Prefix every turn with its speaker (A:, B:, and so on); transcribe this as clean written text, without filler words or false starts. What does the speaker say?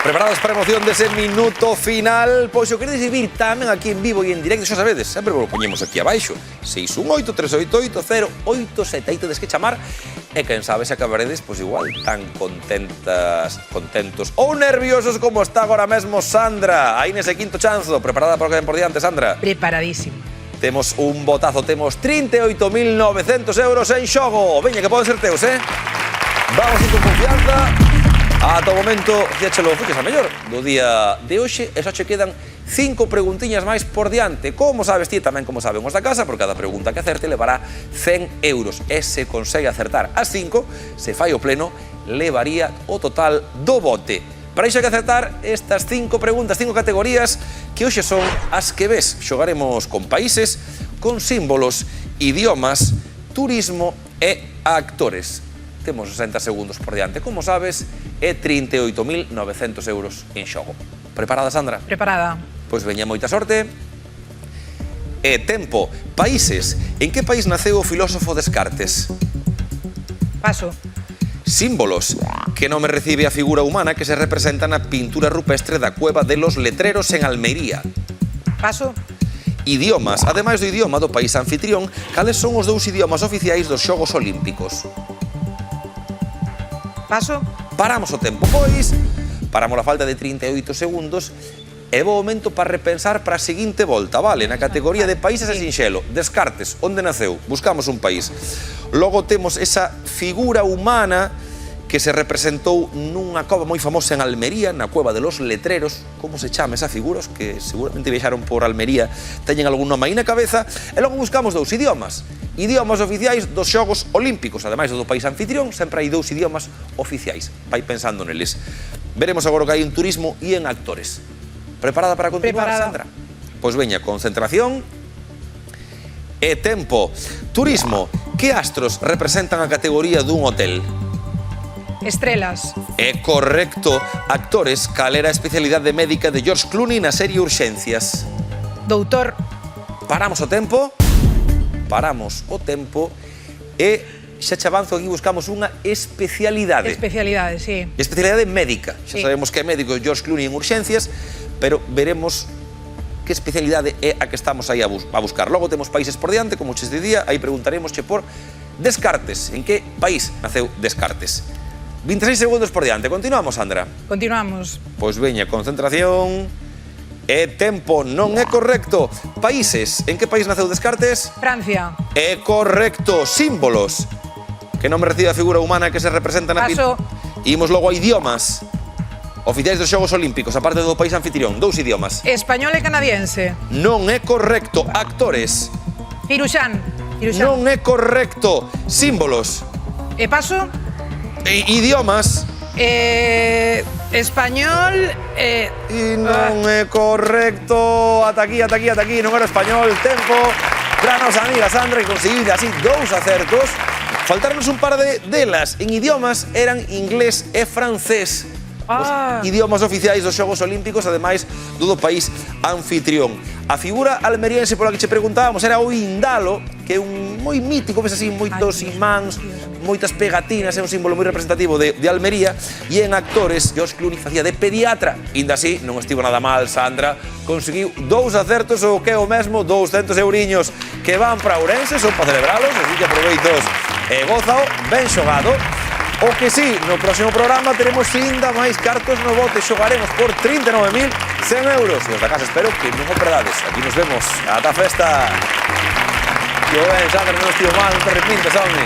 A: Preparados para a emoción dese minuto final? Pois se o queredes vivir tamén aquí en vivo e en directo, xa sabedes, sempre vos poñemos aquí abaixo. 618-388-0878, des que chamar. E quen sabe se acabaredes, pois igual, tan contentos ou nerviosos como está agora mesmo Sandra. Aí nese quinto chanzo, preparada para o que ven por diante, Sandra?
B: Preparadísimo.
A: Temos un botazo, temos 38.900 euros en xogo. Veña, que poden ser teus, Vamos ir con confianza. Ata o momento, fíxelo, fiques a mellor do día de hoxe, e xa che quedan 5 preguntiñas máis por diante. Como sabes ti, tamén como saben os da casa, por cada pregunta que acerte levará 100 euros. E se consegue acertar as 5, se fai o pleno, levaría o total do bote. Para iso hai que acertar estas 5 preguntas, 5 categorías, que hoxe son as que ves. Xogaremos con países, con símbolos, idiomas, turismo e actores. Temos 60 segundos por diante, como sabes, e 38.900 euros en xogo. Preparada, Sandra?
B: Preparada.
A: Pois veña, moita sorte. E tempo. Países. En que país naceu o filósofo Descartes?
B: Paso.
A: Símbolos. Que nome recibe a figura humana que se representa na pintura rupestre da Cueva de los Letreros en Almería?
B: Paso.
A: Idiomas. Ademais do idioma do país anfitrión, cales son os 2 idiomas oficiais dos Xogos Olímpicos?
B: Paso.
A: Paramos o tempo, pois. Paramos a falta de 38 segundos. É bo momento para repensar para a seguinte volta, vale? Na categoría de países é sinxelo. Descartes, onde naceu? Buscamos un país. Logo temos esa figura humana que se representou nunha cova moi famosa en Almería, na Cueva de los Letreros. Como se chama esa figura? Os que seguramente viaxaron por Almería teñen algún nome aí na cabeza. E logo buscamos 2 idiomas. Idiomas oficiais dos Xogos Olímpicos. Ademais do país anfitrión, sempre hai 2 idiomas oficiais. Vai pensando neles. Veremos agora o que hai en turismo e en actores. Preparada para continuar,
B: Preparada.
A: Sandra? Pois veña, concentración e tempo. Turismo. Que astros representan a categoría dun hotel?
B: Estrelas.
A: É correcto. Actores. Cal era a especialidade médica de George Clooney na serie Urxencias?
B: Doutor.
A: Paramos o tempo. Paramos o tempo. E xa che avanzo, aquí buscamos unha especialidade.
B: Especialidade, sí.
A: Especialidade médica. Xa
B: Sí.
A: sabemos que é médico George Clooney en Urxencias, pero veremos que especialidade é a que estamos aí a buscar. Logo temos países por diante, como che dicía, aí preguntaremos che por Descartes. En que país naceu Descartes? 26 segundos por diante. Continuamos, Sandra?
B: Continuamos.
A: Pois veña, concentración e tempo. Non é correcto. Países. En que país naceu Descartes?
B: Francia.
A: É correcto. Símbolos. Que nome recibe a figura humana que se representa na
B: Paso.
A: Imos logo a idiomas. Oficiais dos Xogos Olímpicos, aparte do país anfitrión. 2 idiomas.
B: Español e canadiense.
A: Non é correcto. Actores.
B: Firuxán.
A: Non é correcto. Símbolos.
B: E paso.
A: Idiomas.
B: Español.
A: E non é correcto. Ata aquí. Non era español. Tempo para a nosa amiga Sandra, que conseguiu así 2 acertos. Faltarnos un par delas. En idiomas eran inglés e francés. Os idiomas oficiais dos Xogos Olímpicos, ademais do país anfitrión. A figura almeriense pola que che preguntábamos era o indalo, que é un moi mítico, ves así, moitos imáns, moitas pegatinas, é un símbolo moi representativo de Almería. E en actores, George Clooney facía de pediatra. Inda así, non estivo nada mal, Sandra. Conseguiu 2 acertos, o que é o mesmo, 200 euriños que van para Ourense, son para celebralos, así que aproveitos e gozao, ben xogado. O que sí, no próximo programa teremos ainda máis cartos no bote. Xogaremos por 39.100 euros. E os da casa espero que non o perdades. Aquí nos vemos. Ata a festa. Que o ben, Sandra, non estivo mal, non te arrepintes, hombre.